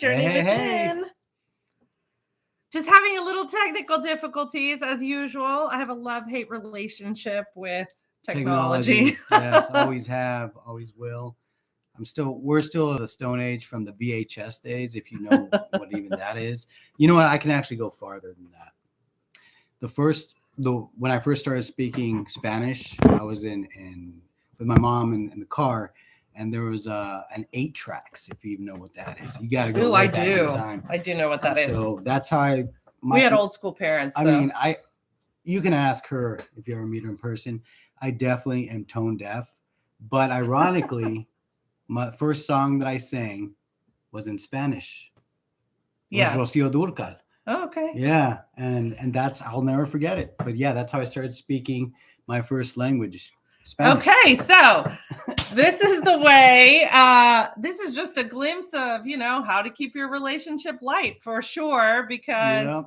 Journey Within. Just having a little technical difficulties as usual. I have a love-hate relationship with technology. Yes, always have, always will. We're still the Stone Age from the VHS days, if you know what even that is. You know what? I can actually go farther than that. When I first started speaking Spanish, I was in with my mom in the car, and there was an 8-tracks, if you even know what that is. You got to go. I do. I do know what that is. So that's how we had old school parents. I mean, you can ask her if you ever meet her in person. I definitely am tone deaf, but ironically, my first song that I sang was in Spanish. Yes. Rocío Dúrcal. Oh, okay. Yeah, and that's, I'll never forget it. But yeah, that's how I started speaking my first language, Spanish. Okay, so this is the way. This is just a glimpse of, how to keep your relationship light for sure, because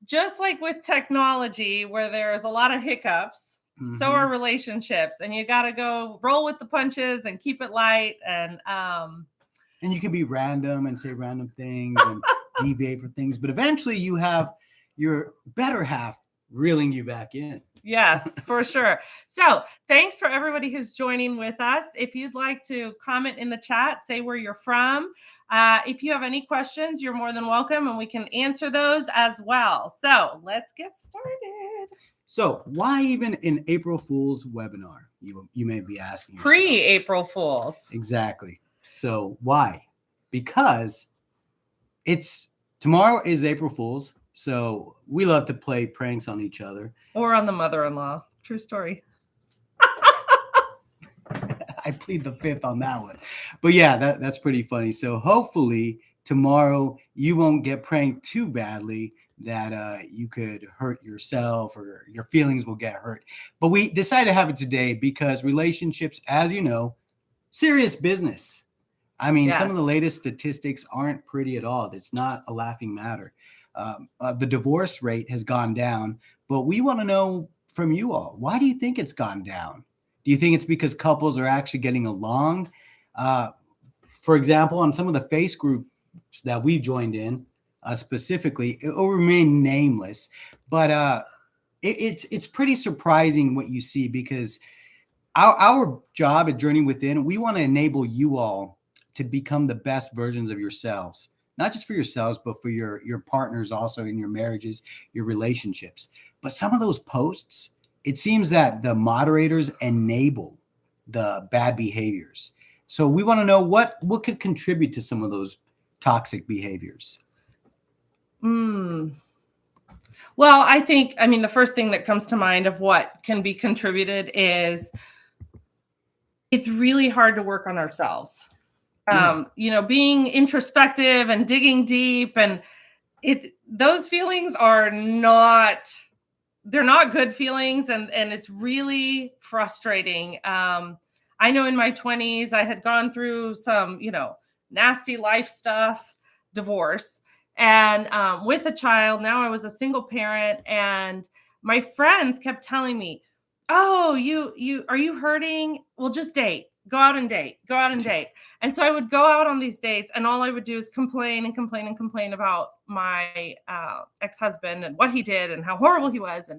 just like with technology, where there's a lot of hiccups, so are relationships, and you got to go roll with the punches and keep it light. And you can be random and say random things and deviate for things, but eventually you have your better half reeling you back in. Yes, for sure. So thanks for everybody who's joining with us. If you'd like to comment in the chat, say where you're from. If you have any questions, you're more than welcome, and we can answer those as well. So let's get started. So why even an April Fool's webinar? You may be asking yourselves. Pre-April Fools. Exactly. So why? Because tomorrow is April Fool's. So we love to play pranks on each other. Or on the mother-in-law. True story. I plead the fifth on that one. But yeah, that's pretty funny. So hopefully tomorrow you won't get pranked too badly that you could hurt yourself or your feelings will get hurt. But we decided to have it today because relationships, as you know, serious business. I mean, Some of the latest statistics aren't pretty at all. It's not a laughing matter. The divorce rate has gone down, but we want to know from you all, why do you think it's gone down? Do you think it's because couples are actually getting along? For example, on some of the face groups that we've joined in, specifically, it will remain nameless, but it's pretty surprising what you see, because our job at Journey Within, we want to enable you all to become the best versions of yourselves. Not just for yourselves, but for your partners also in your marriages, your relationships. But some of those posts, it seems that the moderators enable the bad behaviors. So we want to know what could contribute to some of those toxic behaviors. Well, I mean, the first thing that comes to mind of what can be contributed is it's really hard to work on ourselves. Being introspective and digging deep, and those feelings are they're not good feelings. And it's really frustrating. I know in my 20s, I had gone through some, nasty life stuff, divorce, and with a child. Now I was a single parent, and my friends kept telling me, oh, are you hurting? Well, just date. Go out and date. And so I would go out on these dates, and all I would do is complain about my ex-husband and what he did and how horrible he was.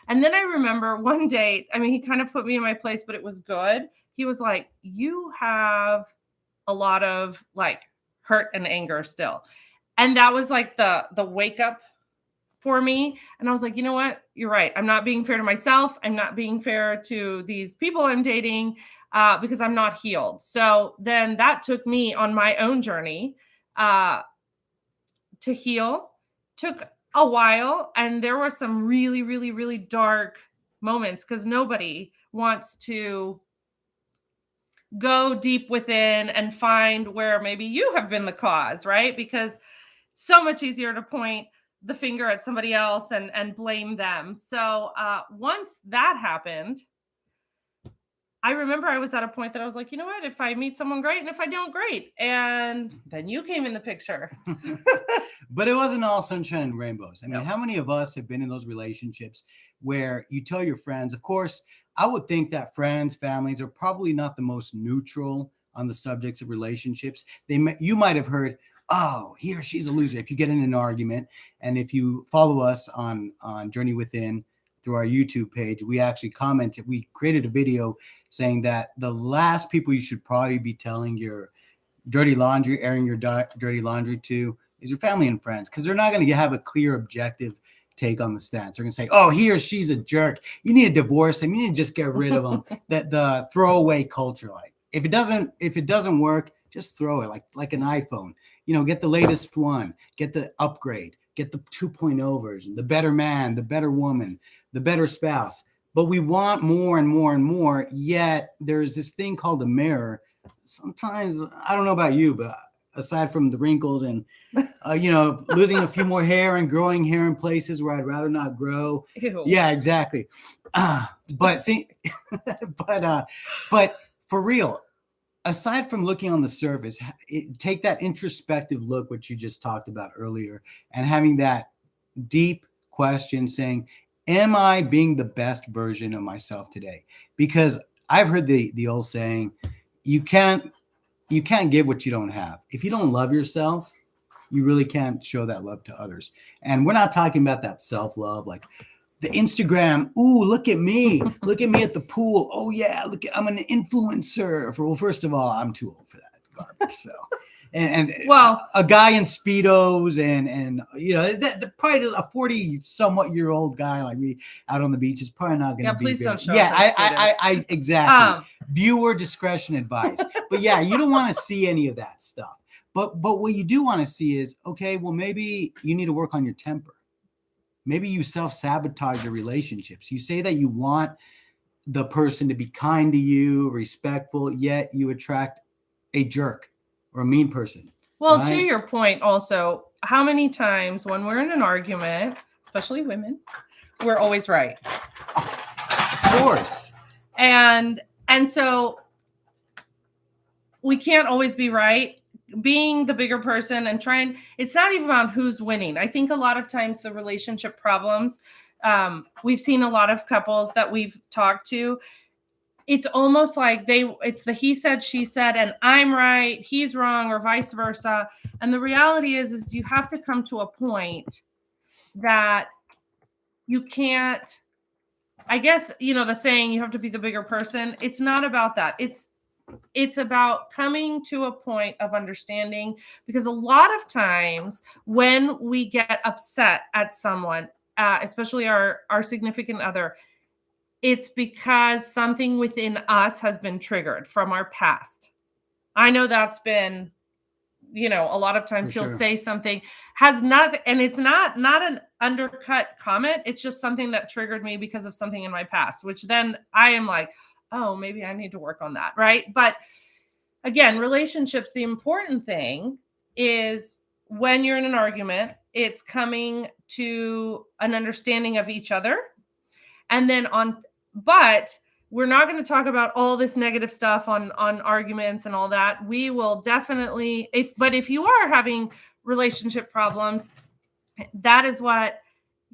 And then I remember one date, I mean, he kind of put me in my place, but it was good. He was like, you have a lot of hurt and anger still. And that was like the wake up for me. And I was like, you know what? You're right. I'm not being fair to myself. I'm not being fair to these people I'm dating. Because I'm not healed. So then that took me on my own journey to heal. Took a while. And there were some really, really, really dark moments, because nobody wants to go deep within and find where maybe you have been the cause, right? Because it's so much easier to point the finger at somebody else and blame them. So once that happened, I remember I was at a point that I was like, you know what, if I meet someone, great. And if I don't, great. And then you came in the picture. But it wasn't all sunshine and rainbows. I mean, How many of us have been in those relationships where you tell your friends, of course, I would think that friends, families are probably not the most neutral on the subjects of relationships. You might have heard, oh, he or she's a loser. If you get in an argument, and if you follow us on Journey Within through our YouTube page, we actually commented, we created a video saying that the last people you should probably be telling your dirty laundry, airing your dirty laundry to, is your family and friends, because they're not going to have a clear, objective take on the stance. They're going to say, oh, he or she's a jerk. You need to divorce him. You need to just get rid of him. That the throwaway culture, like if it doesn't work, just throw it like an iPhone. You know, get the latest one, get the upgrade, get the 2.0 version, the better man, the better woman, the better spouse. But we want more and more and more, yet there's this thing called a mirror. Sometimes, I don't know about you, but aside from the wrinkles and, losing a few more hair and growing hair in places where I'd rather not grow. Ew. Yeah, exactly. But for real, aside from looking on the surface, take that introspective look, which you just talked about earlier, and having that deep question saying, am I being the best version of myself today? Because I've heard the old saying, you can't give what you don't have. If you don't love yourself, you really can't show that love to others. And we're not talking about that self-love, like the Instagram. Ooh, look at me. Look at me at the pool. Oh yeah, I'm an influencer. Well, first of all, I'm too old for that garbage. So, and well, a guy in Speedos and that probably a 40-somewhat-year-old guy like me out on the beach is probably not going to be. Please don't show. Yeah, I exactly. Viewer discretion advice. But yeah, you don't want to see any of that stuff. But what you do want to see is, okay, well, maybe you need to work on your temper. Maybe you self-sabotage your relationships. You say that you want the person to be kind to you, respectful, yet you attract a jerk or a mean person. Well, right? To your point also, how many times when we're in an argument, especially women, we're always right. Of course. And so we can't always be right. Being the bigger person and it's not even about who's winning. I think a lot of times the relationship problems, we've seen a lot of couples that we've talked to, it's almost like it's the he said, she said, and I'm right, he's wrong, or vice versa. And the reality is you have to come to a point that you can't, I guess, the saying, you have to be the bigger person. It's not about that. It's about coming to a point of understanding, because a lot of times when we get upset at someone, especially our significant other, it's because something within us has been triggered from our past. I know that's been, a lot of times he'll say something has not, and it's not an undercut comment. It's just something that triggered me because of something in my past, which then I am like, oh, maybe I need to work on that. Right. But again, relationships, the important thing is when you're in an argument, it's coming to an understanding of each other. And then but we're not going to talk about all this negative stuff on arguments and all that. We will definitely, if you are having relationship problems, that is what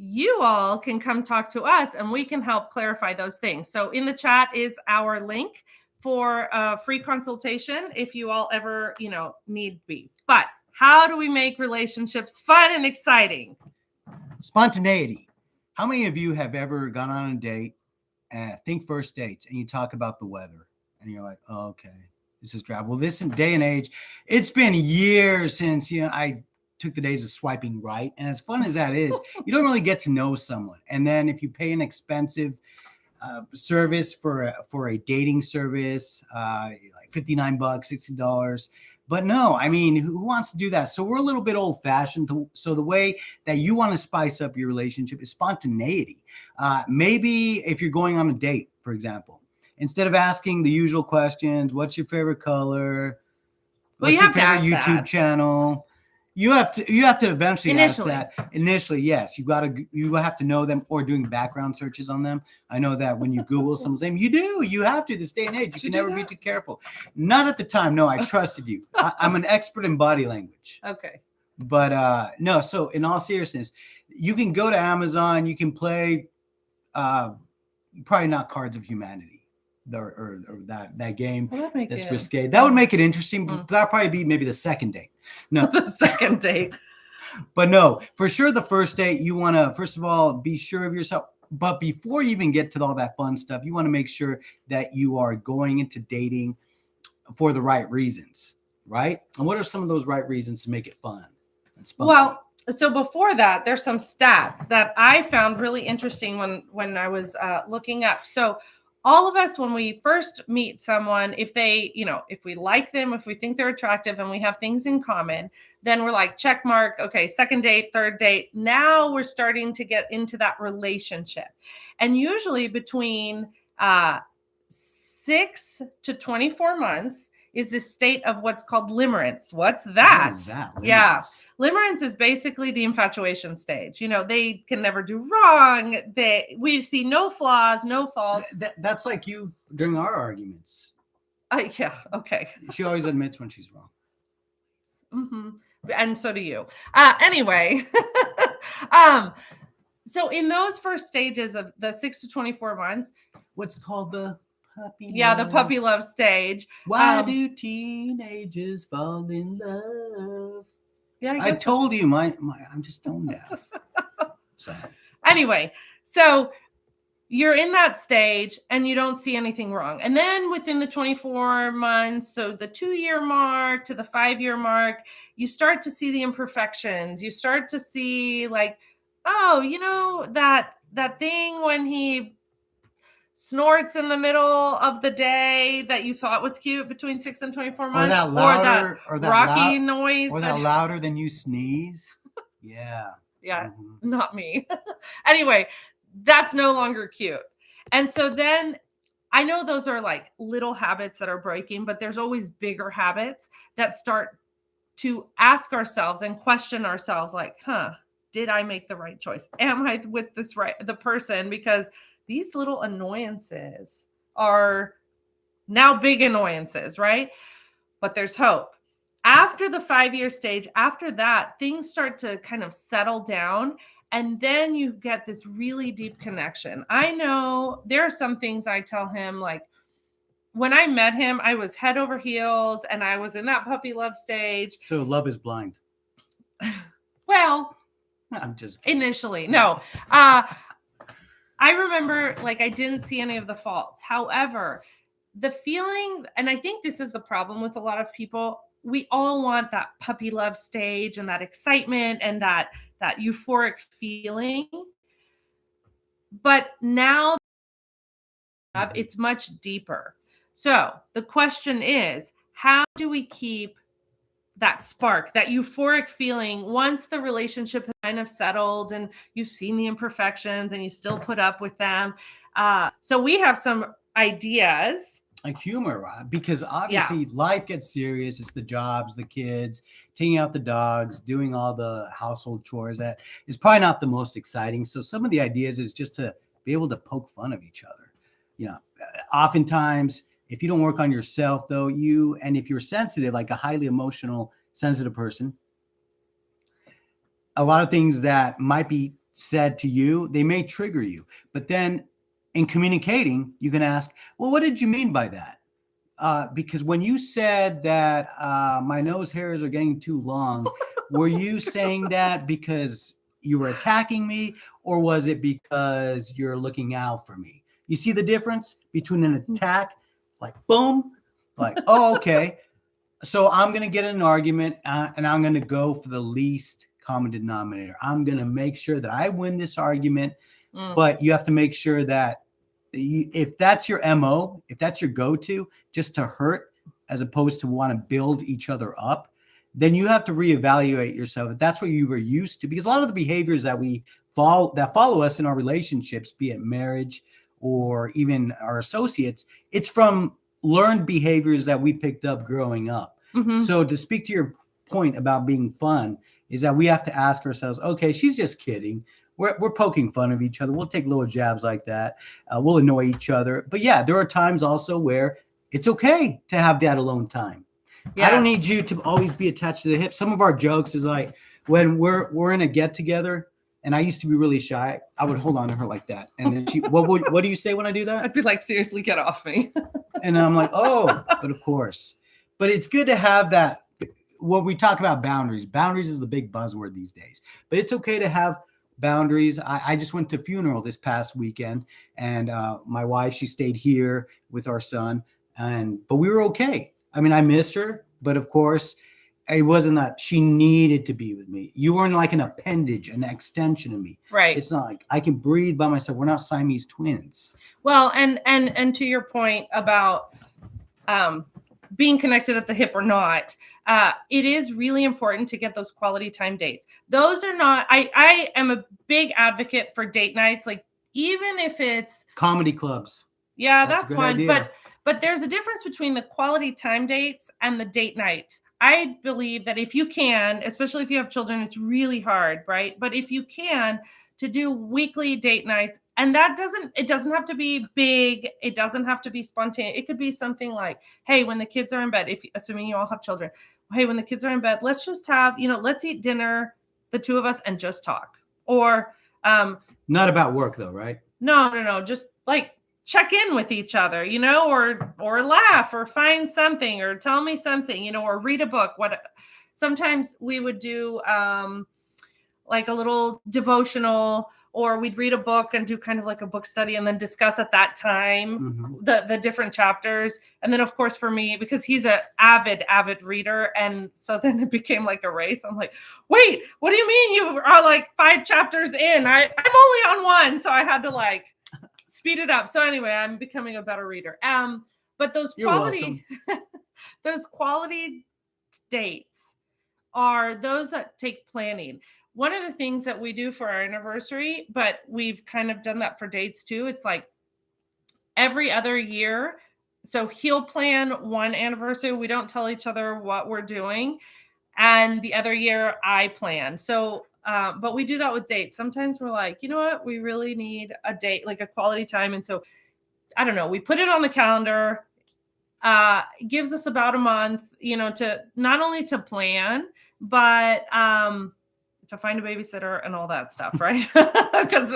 you all can come talk to us and we can help clarify those things. So in the chat is our link for a free consultation if you all ever, need be. But how do we make relationships fun and exciting? Spontaneity. How many of you have ever gone on a date and think first dates and you talk about the weather and you're like, oh, okay, this is dry. Well, this day and age, it's been years since, I took the days of swiping right. And as fun as that is, you don't really get to know someone. And then if you pay an expensive service for a dating service, like $59, $60. But no, I mean, who wants to do that? So we're a little bit old fashioned. So the way that you want to spice up your relationship is spontaneity. Maybe if you're going on a date, for example, instead of asking the usual questions, what's your favorite color? What's your favorite YouTube channel? You have to eventually ask that. Initially, yes, you have to know them, or doing background searches on them. I know that when you Google someone's name, you have to this day and age. You can never be too careful. Not at the time. No, I trusted you. I'm an expert in body language. Okay. But no, so in all seriousness, you can go to Amazon, you can play probably not Cards of Humanity, or that game Well, that'd make that's it risque. That would make it interesting. But that'd probably be maybe the second date. No, the second date. but no, for sure the first date, you want to first of all be sure of yourself. But before you even get to all that fun stuff, you want to make sure that you are going into dating for the right reasons, right? And what are some of those right reasons to make it fun and spunky? Well, so before that, there's some stats that I found really interesting when I was looking up. So all of us, when we first meet someone, if they, if we like them, if we think they're attractive and we have things in common, then we're like, check mark. Okay, second date, third date. Now we're starting to get into that relationship. And usually between 6 to 24 months is the state of what's called limerence. What's that? What is that? Yeah. Limerence? Limerence is basically the infatuation stage. They can never do wrong. We see no flaws, no faults. That's like you during our arguments. Yeah. Okay. She always admits when she's wrong. Mm-hmm. And so do you. Anyway. So in those first stages of the 6 to 24 months, what's called the puppy the love. puppy love stage. Why do teenagers fall in love? Yeah, I told you I'm just tone deaf. So anyway, so you're in that stage and you don't see anything wrong. And then within the 24 months, so the 2-year mark to the 5-year mark, you start to see the imperfections. You start to see like, oh, that thing when he snorts in the middle of the day that you thought was cute between 6 and 24 months, or that rocky noise, or that louder than you sneeze. Yeah. Mm-hmm. Not me. Anyway, that's no longer cute. And so then I know those are like little habits that are breaking, but there's always bigger habits that start to ask ourselves and question ourselves like, did I make the right choice? Am I with the person? Because these little annoyances are now big annoyances, right? But there's hope. After the 5-year stage, after that, things start to kind of settle down. And then you get this really deep connection. I know there are some things I tell him, like when I met him, I was head over heels and I was in that puppy love stage. So love is blind. Well, I'm just kidding. Initially, no. I remember like I didn't see any of the faults. However, the feeling, and I think this is the problem with a lot of people, we all want that puppy love stage and that excitement and that euphoric feeling. But now it's much deeper. So the question is, how do we keep that spark, that euphoric feeling once the relationship has kind of settled and you've seen the imperfections and you still put up with them? So we have some ideas. Like humor, because obviously life gets serious. It's the jobs, the kids, taking out the dogs, doing all the household chores. That is probably not the most exciting. So some of the ideas is just to be able to poke fun of each other. Oftentimes, if you don't work on yourself, though, and if you're sensitive, like a highly emotional, sensitive person, a lot of things that might be said to you, they may trigger you. But then in communicating, you can ask, well, what did you mean by that? Because when you said that my nose hairs are getting too long, were you saying that because you were attacking me, or was it because you're looking out for me? You see the difference between an attack, like boom, like, oh, okay. So I'm going to get in an argument and I'm going to go for the least common denominator. I'm going to make sure that I win this argument, but you have to make sure that if that's your MO, if that's your go-to, just to hurt as opposed to want to build each other up, then you have to reevaluate yourself. If that's what you were used to, because a lot of the behaviors that follow us in our relationships, be it marriage or even our associates, it's from learned behaviors that we picked up growing up. Mm-hmm. So to speak to your point about being fun is that we have to ask ourselves, okay, she's just kidding. We're poking fun of each other. We'll take little jabs like that. We'll annoy each other. But yeah, there are times also where it's okay to have that alone time. Yes. I don't need you to always be attached to the hip. Some of our jokes is like when we're in a get together And I used to be really shy. I would hold on to her like that. And then what do you say when I do that? I'd be like, seriously, get off me. And I'm like, oh, but of course. But it's good to have that. What we talk about boundaries. Boundaries is the big buzzword these days. But it's okay to have boundaries. I just went to a funeral this past weekend, and my wife, she stayed here with our son, but we were okay. I mean, I missed her, but of course, it wasn't that she needed to be with me. You weren't like an appendage, an extension of me. Right. It's not like I can breathe by myself. We're not Siamese twins. Well, and to your point about being connected at the hip or not, it is really important to get those quality time dates. Those are not, I am a big advocate for date nights, like even if it's comedy clubs. Yeah, that's one. Idea. But there's a difference between the quality time dates and the date night. I believe that if you can, especially if you have children, it's really hard, right? But if you can, to do weekly date nights, and it doesn't have to be big. It doesn't have to be spontaneous. It could be something like, hey, when the kids are in bed, assuming you all have children, hey, when the kids are in bed, let's just have, let's eat dinner, the two of us, and just talk. Or not about work though, right? No. Just like check in with each other, or laugh or find something or tell me something, or read a book. Sometimes we would do like a little devotional, or we'd read a book and do kind of like a book study and then discuss at that time the different chapters. And then of course for me, because he's an avid reader, and so then it became like a race. I'm like, wait, what do you mean you are like 5 chapters in? I'm only on 1, so I had to like speed it up. So anyway, I'm becoming a better reader. But those quality those quality dates are those that take planning. One of the things that we do for our anniversary, but we've kind of done that for dates too. It's like every other year. So he'll plan one anniversary. We don't tell each other what we're doing. And the other year I plan. So, but we do that with dates. Sometimes we're like, you know what? We really need a date, like a quality time. And so, I don't know, we put it on the calendar. It gives us about a month, to not only to plan, but to find a babysitter and all that stuff, right? Because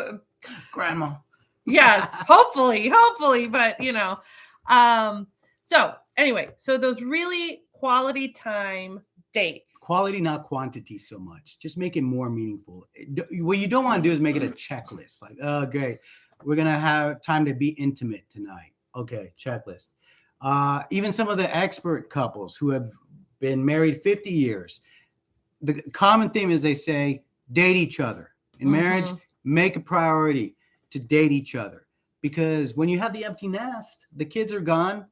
grandma. Yes, hopefully, but so anyway, so those really quality time dates. Quality, not quantity so much. Just make it more meaningful. What you don't want to do is make it a checklist. Like, oh, great, we're gonna have time to be intimate tonight. Okay, checklist. Even some of the expert couples who have been married 50 years, the common theme is they say date each other. In marriage, make a priority to date each other, because when you have the empty nest, the kids are gone.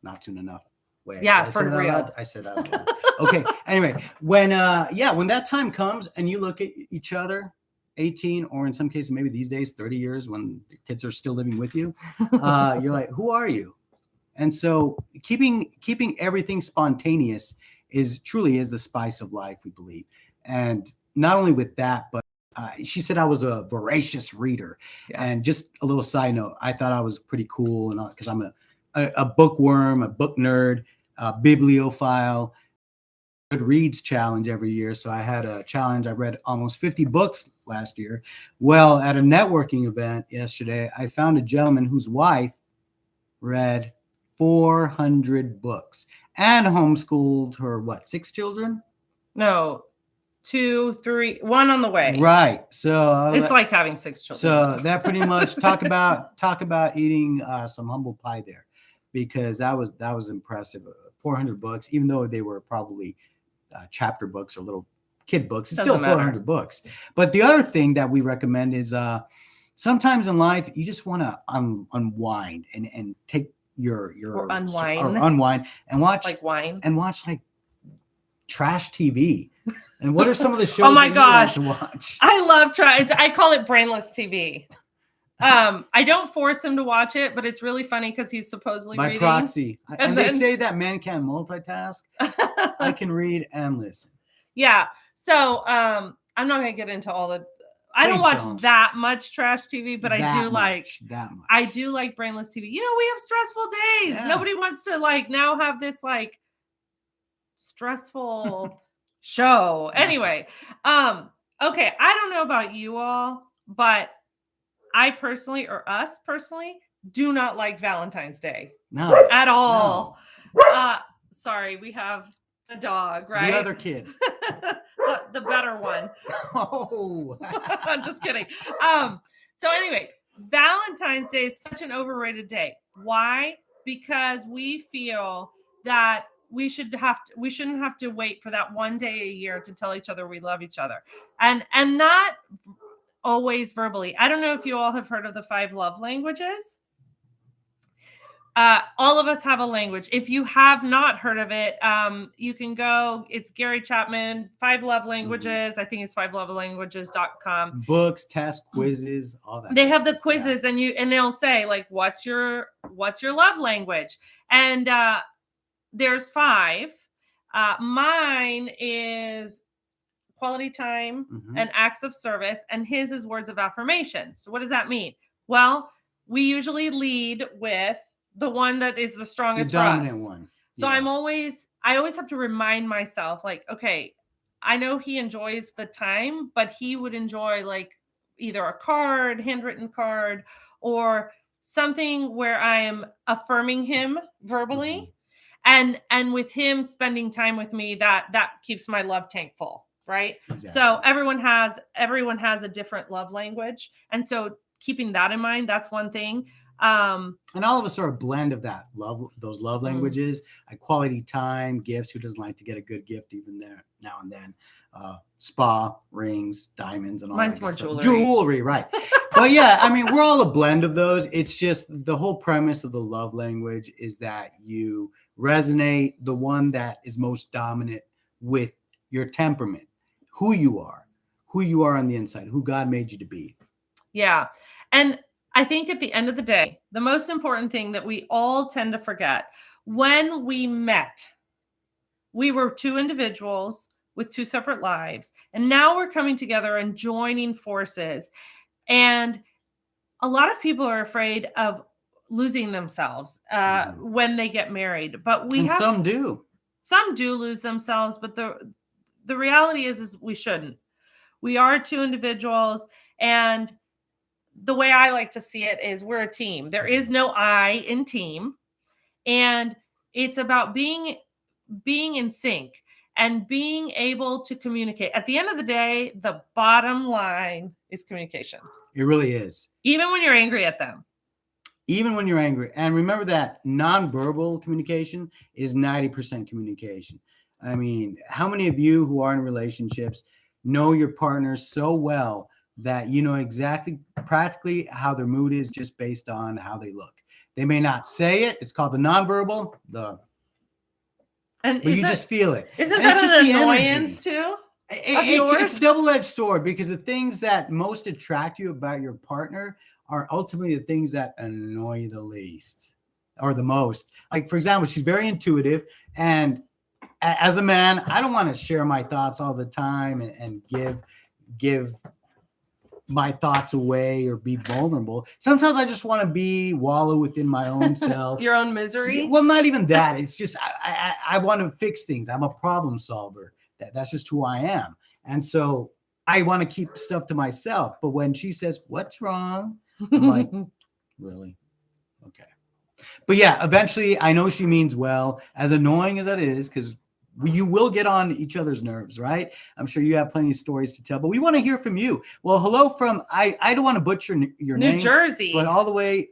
Not soon enough. Wait, yeah, for real. I said that. Okay. Anyway, when that time comes and you look at each other, 18, or in some cases maybe these days 30 years, when the kids are still living with you, you're like, who are you? And so keeping everything spontaneous truly is the spice of life, we believe. And not only with that, but she said I was a voracious reader. Yes. And just a little side note, I thought I was pretty cool, and because I'm a bookworm, a book nerd, a bibliophile. Good reads challenge every year. So I had a challenge. I read almost 50 books last year. Well, at a networking event yesterday, I found a gentleman whose wife read 400 books and homeschooled her, 6 children? No, 2, 3, 1 on the way. Right. So it's like having 6 children. So that pretty much talk about eating some humble pie there, because that was impressive. 400 books, even though they were probably chapter books or little kid books, it's still 400 books. But the other thing that we recommend is sometimes in life you just want to unwind and take your unwind and watch like wine and watch like trash TV. And what are some of the shows? Oh my gosh, you like to watch? I love trash. I call it brainless TV. I don't force him to watch it, but it's really funny because he's supposedly by reading. proxy. And they say that men can't multitask. I can read and listen. Yeah. So I'm not gonna get into all the. I don't watch that much trash TV, but I do like that much. I do like brainless TV. We have stressful days. Yeah. Nobody wants to now have this stressful show. Anyway, Okay, I don't know about you all, but I personally, or us personally, do not like Valentine's Day No, at all. no. Sorry, we have the dog, right? The other kid. the better one. Oh. I'm just kidding. So anyway, Valentine's Day is such an overrated day. Why? Because we feel that we shouldn't have to wait for that one day a year to tell each other we love each other. And not always verbally. I don't know if you all have heard of the 5 love languages. All of us have a language. If you have not heard of it, you can go. It's Gary Chapman, 5 love languages. Mm-hmm. I think it's 5lovelanguages.com. Books, tests, quizzes, all that. They have the quizzes, yeah. and they'll say like, what's your love language? And there's 5. Mine is quality time and acts of service, and his is words of affirmation. So what does that mean? Well, we usually lead with the one that is the strongest, the dominant one. So yeah. I always have to remind myself, like, okay, I know he enjoys the time, but he would enjoy like either a card, handwritten card, or something where I am affirming him verbally. And with him spending time with me, that keeps my love tank full. Right. Exactly. So everyone has a different love language. And so keeping that in mind, that's one thing. And all of us are a blend of those love languages, like quality time, gifts. Who doesn't like to get a good gift even there now and then? Spa, rings, diamonds, and all Mine's that more stuff. jewelry. Jewelry, right. But yeah, I mean, we're all a blend of those. It's just the whole premise of the love language is that you resonate the one that is most dominant with your temperament. Who you are on the inside, who God made you to be. Yeah. And I think at the end of the day, the most important thing that we all tend to forget, when we met, we were 2 individuals with 2 separate lives. And now we're coming together and joining forces. And a lot of people are afraid of losing themselves when they get married. But some do. Some do lose themselves, but the reality is we shouldn't. We are 2 individuals, and the way I like to see it is we're a team. There is no I in team, and it's about being in sync and being able to communicate. At the end of the day, the bottom line is communication. It really is. Even when you're angry at them. Even when you're angry. And remember that nonverbal communication is 90% communication. I mean, how many of you who are in relationships know your partner so well that you know exactly practically how their mood is just based on how they look? They may not say it. It's called the nonverbal. But you just feel it. Isn't that an annoyance too? It's a double-edged sword, because the things that most attract you about your partner are ultimately the things that annoy you the least or the most. Like, for example, she's very intuitive, and as a man, I don't want to share my thoughts all the time and give my thoughts away or be vulnerable. Sometimes I just want to wallow within my own self. Your own misery? Well, not even that. It's just I want to fix things. I'm a problem solver. That's just who I am. And so I want to keep stuff to myself. But when she says, "What's wrong?" I'm like, really? Okay. But yeah, eventually I know she means well, as annoying as that is, because you will get on each other's nerves, right? I'm sure you have plenty of stories to tell, but we want to hear from you. Well, hello from, I don't want to butcher your name. New Jersey. But all the way,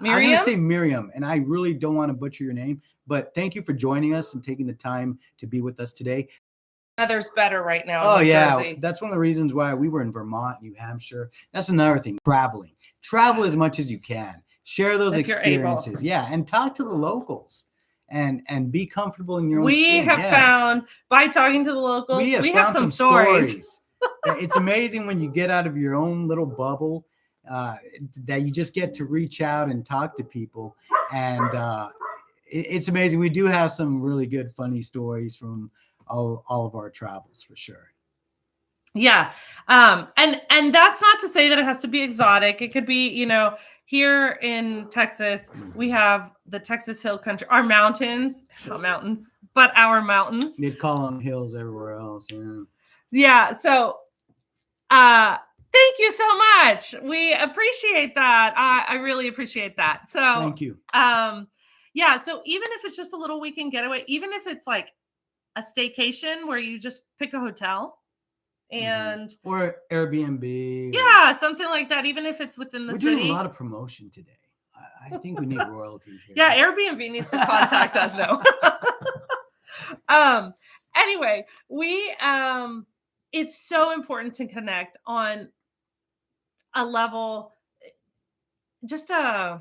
Miriam? I'm going to say Miriam, and I really don't want to butcher your name, but thank you for joining us and taking the time to be with us today. Weather's better right now in New Jersey. That's one of the reasons why we were in Vermont, New Hampshire. That's another thing, traveling. Travel as much as you can. Share those experiences. Yeah, and talk to the locals. And be comfortable in your own skin. We have found, by talking to the locals, we have some stories. It's amazing when you get out of your own little bubble, that you just get to reach out and talk to people. And it's amazing. We do have some really good, funny stories from all of our travels, for sure. Yeah. And that's not to say that it has to be exotic. It could be, here in Texas, we have the Texas Hill Country, our mountains, not mountains, but our mountains. They'd call them hills everywhere else. Yeah. Yeah. So Thank you so much. We appreciate that. I really appreciate that. So, Thank you. Yeah. So even if it's just a little weekend getaway, even if it's like a staycation where you just pick a hotel and or Airbnb. yeah, something like that. Even if it's within the We're city. doing a lot of promotion today. I think we need royalties here. Yeah, Airbnb needs to contact us now. Anyway, it's so important to connect on a level, just I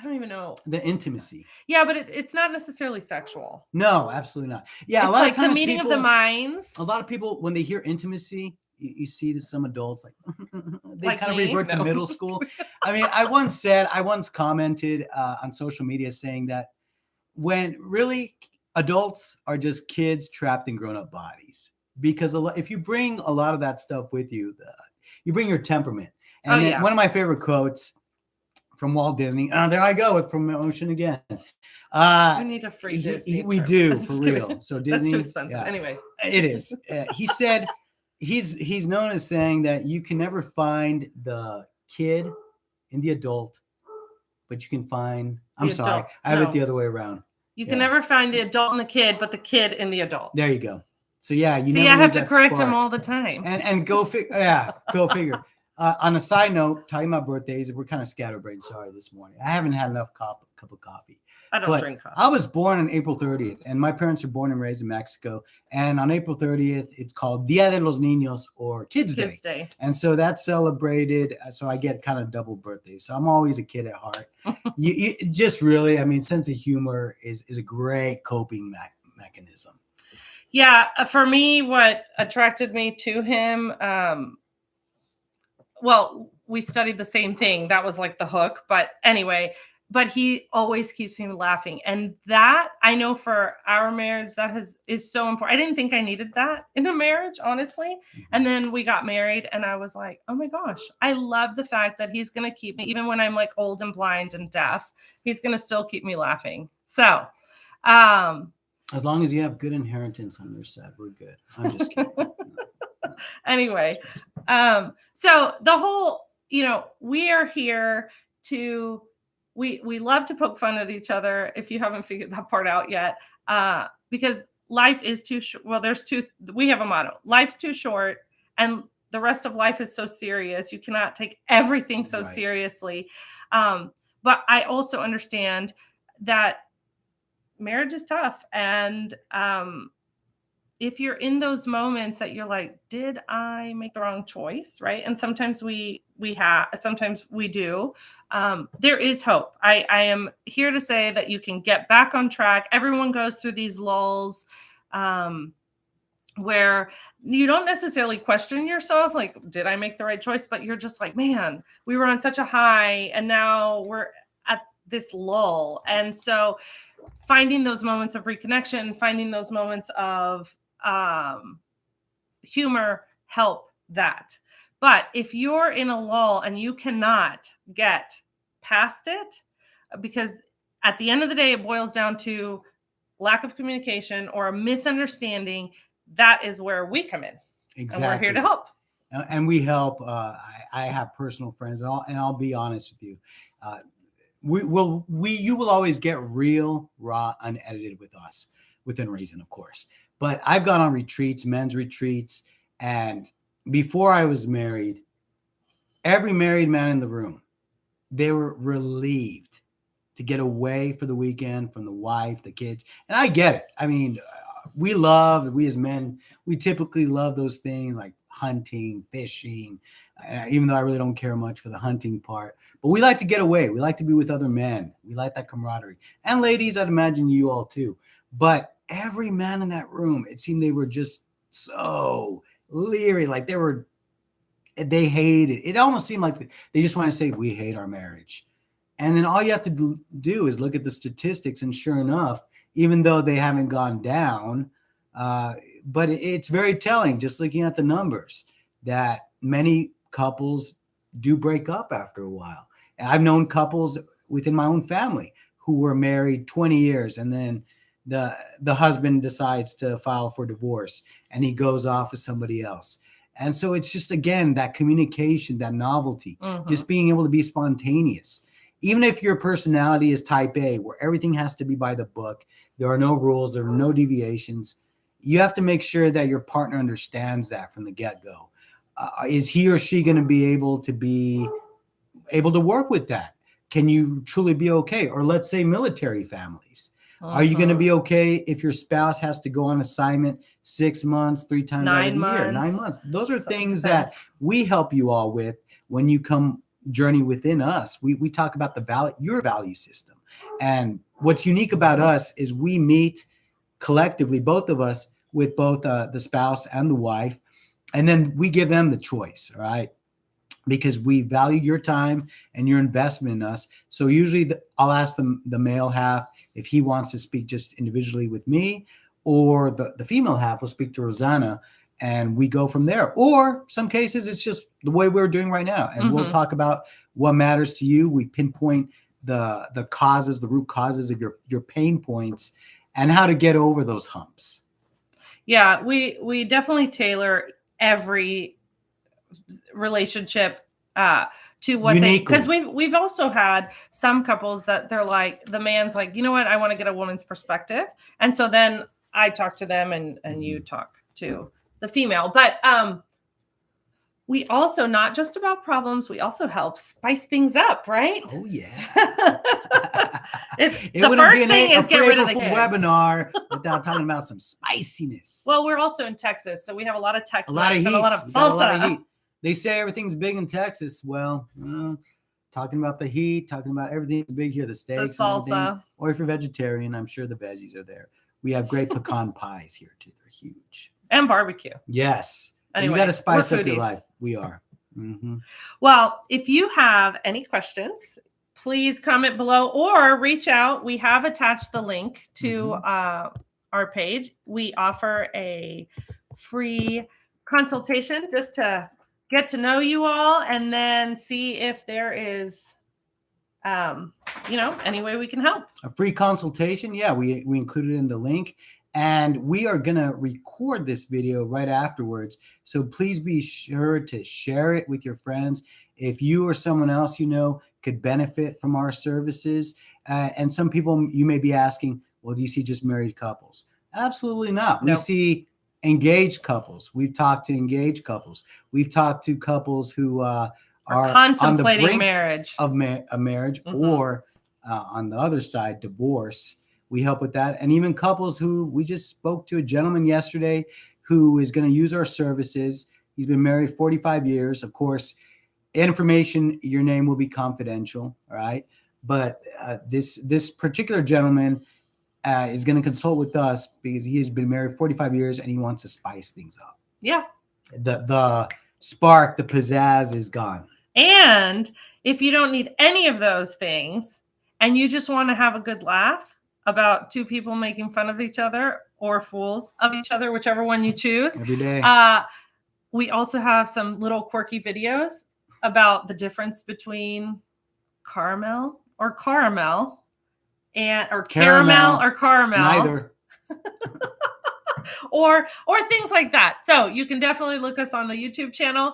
don't even know. The intimacy. Yeah, but it's not necessarily sexual. No, absolutely not. Yeah, it's a lot like of times the meeting of the minds. A lot of people, when they hear intimacy, you see some adults like they Like kind of me? revert to No. middle school. I mean, I once commented on social media saying that when really adults are just kids trapped in grown-up bodies, because if you bring a lot of that stuff with you, you bring your temperament. And then one of my favorite quotes from Walt Disney. There I go with promotion again. We need a free Disney. We do, for real. So Disney, that's too expensive. Yeah, anyway, it is. He said he's known as saying that you can never find the kid in the adult, but you can find. I'm sorry, I have it the other way around. You can never find the adult in the kid, but the kid in the adult. There you go. So yeah, you see. I have to correct him all the time. And go figure. Yeah, go figure. On a side note, talking about birthdays, we're kind of scatterbrained. Sorry, this morning I haven't had enough cup of coffee. I don't drink coffee. I was born on April 30th, and my parents were born and raised in Mexico. And on April 30th, it's called Dia de los Niños, or Kids Day. And so that's celebrated. So I get kind of double birthdays. So I'm always a kid at heart. you just really, I mean, sense of humor is a great coping mechanism. Yeah, for me, what attracted me to him, well, we studied the same thing. That was like the hook. But anyway, but he always keeps me laughing. And that, I know for our marriage, is so important. I didn't think I needed that in a marriage, honestly. And then we got married and I was like, oh my gosh, I love the fact that he's going to keep me, even when I'm like old and blind and deaf, he's going to still keep me laughing. So, as long as you have good inheritance on your side, we're good. I'm just kidding. Anyway, so the whole, we are here to, we love to poke fun at each other, if you haven't figured that part out yet, because life is too short. Well, we have a motto: life's too short, and the rest of life is so serious. You cannot take everything so seriously. But I also understand that marriage is tough. And if you're in those moments that you're like, did I make the wrong choice? Right. And sometimes sometimes we do. There is hope. I am here to say that you can get back on track. Everyone goes through these lulls where you don't necessarily question yourself, like, did I make the right choice? But you're just like, man, we were on such a high and now we're at this lull. And so finding those moments of reconnection, finding those moments of humor help that. But if you're in a lull and you cannot get past it, because at the end of the day, it boils down to lack of communication or a misunderstanding, that is where we come in. Exactly. And we're here to help. And we help. I have personal friends, and I'll be honest with you. You will always get real, raw, unedited with us, within reason, of course. But I've gone on retreats, men's retreats, and before I was married, every married man in the room, they were relieved to get away for the weekend from the wife, the kids. And I get it. I mean, we as men, we typically love those things like hunting, fishing, even though I really don't care much for the hunting part. But we like to get away. We like to be with other men. We like that camaraderie. And ladies, I'd imagine you all too. But every man in that room, it seemed they were just so leery. Like they hated. It almost seemed like they just want to say, we hate our marriage. And then all you have to do is look at the statistics. And sure enough, even though they haven't gone down, but it's very telling, just looking at the numbers, that many couples do break up after a while. And I've known couples within my own family who were married 20 years, and then the husband decides to file for divorce and he goes off with somebody else. And so it's just, again, that communication, that novelty, Mhm. just being able to be spontaneous. Even if your personality is type A, where everything has to be by the book, there are no rules, there are no deviations. You have to make sure that your partner understands that from the get-go. Is he or she going to be able to work with that? Can you truly be okay? Or let's say military families. Are you going to be okay if your spouse has to go on assignment 6 months, 3 times out of the year, 9 months? Those are things that we help you all with when you come journey within us. We talk about your value system. And what's unique about us is we meet collectively, both of us, with both the spouse and the wife, and then we give them the choice, all right? Because we value your time and your investment in us. So usually I'll ask the male half if he wants to speak just individually with me, or the female half will speak to Rosanna, and we go from there. Or some cases it's just the way we're doing right now, and we'll talk about what matters to you. We pinpoint the causes, the root causes of your pain points, and how to get over those humps. Yeah, we definitely tailor every relationship to what Uniquely. because we've also had some couples that they're like, the man's like, you know what, I want to get a woman's perspective, and so then I talk to them, and you talk to the female. But we also, not just about problems, we also help spice things up, right? Oh yeah. The first thing is get rid of the kids. Webinar without talking about some spiciness. Well, we're also in Texas, so we have a lot of Texas, a lot of heat, and a lot of salsa. A lot of heat. They say everything's big in Texas. Well, talking about the heat, talking about everything's big here, the steaks, the salsa. Or if you're vegetarian, I'm sure the veggies are there. We have great pecan pies here too. They're huge. And barbecue. Yes. Anyway, you got to spice up foodies. your life. We are. Well, if you have any questions, please comment below or reach out. We have attached the link to our page. We offer a free consultation just to get to know you all, and then see if there is any way we can help. A free consultation. Yeah, we included in the link. And we are going to record this video right afterwards. So please be sure to share it with your friends. If you or someone else you know could benefit from our services. And some people, you may be asking, well, do you see just married couples? Absolutely not. No. We see engaged couples. We've talked to engaged couples. We've talked to couples who are contemplating on the brink marriage. of a marriage, or on the other side, divorce. We help with that. And even couples who, we just spoke to a gentleman yesterday who is going to use our services. He's been married 45 years. Of course, information, your name will be confidential. All right. But this particular gentleman is going to consult with us because he has been married 45 years and he wants to spice things up. Yeah. The spark, the pizzazz is gone. And if you don't need any of those things and you just want to have a good laugh about two people making fun of each other or fools of each other, whichever one you choose. Every day. We also have some little quirky videos about the difference between caramel or caramel or caramel or caramel. Neither. or things like that. So you can definitely look us on the YouTube channel,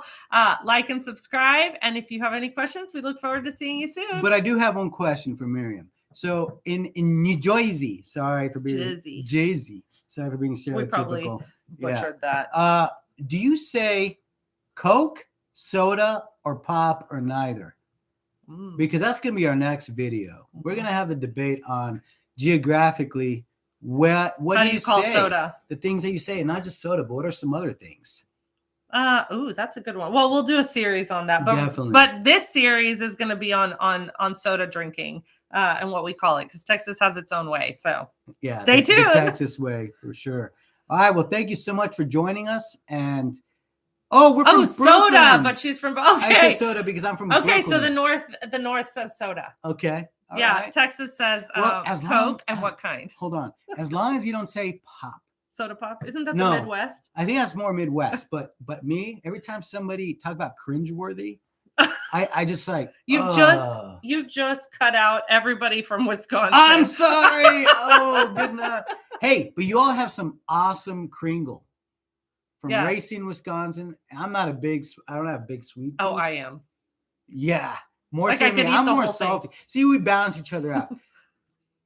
like and subscribe. And if you have any questions, we look forward to seeing you soon. But I do have one question for Miriam. So in New Jersey, sorry for being Jersey. Sorry for being stereotypical. We probably butchered that. Do you say Coke, soda, or pop, or neither? Because that's going to be our next video. We're going to have the debate on geographically what How do you call say? Soda? The things that you say, not just soda, but what are some other things? That's a good one. Well, we'll do a series on that. Definitely. But this series is going to be on soda drinking. And what we call it, because Texas has its own way. So yeah, stay tuned. The Texas way for sure. All right. Well, thank you so much for joining us. And we're from soda, but she's from. Okay, I say soda because I'm from. Okay, Brooklyn. so the north says soda. Okay. All right. Texas says Coke. And what kind? Hold on. As long as you don't say pop. Soda pop, isn't that the Midwest? I think that's more Midwest. but me, every time somebody talk about cringeworthy. I just like you've just cut out everybody from Wisconsin. I'm sorry. Oh, good enough. Hey, but you all have some awesome Kringle from Yes. Racine, Wisconsin. I don't have a big sweet tooth. Oh, I am. Yeah. More Like, so I than me. could eat I'm the more whole thing. salty. See, we balance each other out.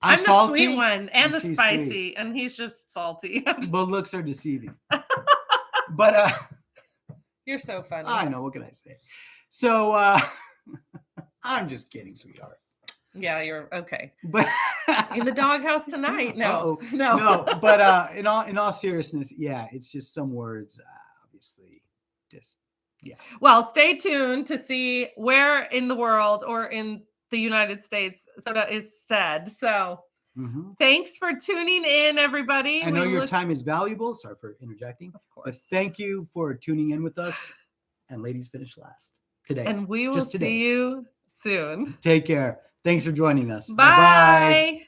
I'm the salty, sweet one and the she's spicy, sweet. and he's just salty. But looks are deceiving. But You're so funny. I know, what can I say? So I'm just kidding, sweetheart. Yeah, you're okay. But In the doghouse tonight. No. Uh-oh. No. No, but in all seriousness, yeah, it's just some words, obviously, just yeah. Well, stay tuned to see where in the world or in the United States soda is said. So Mm-hmm. thanks for tuning in, everybody. I know your time is valuable. Sorry for interjecting. Of But course. thank you for tuning in with us. And ladies finish last today. And we will Just today. see you soon. Take care. Thanks for joining us. Bye.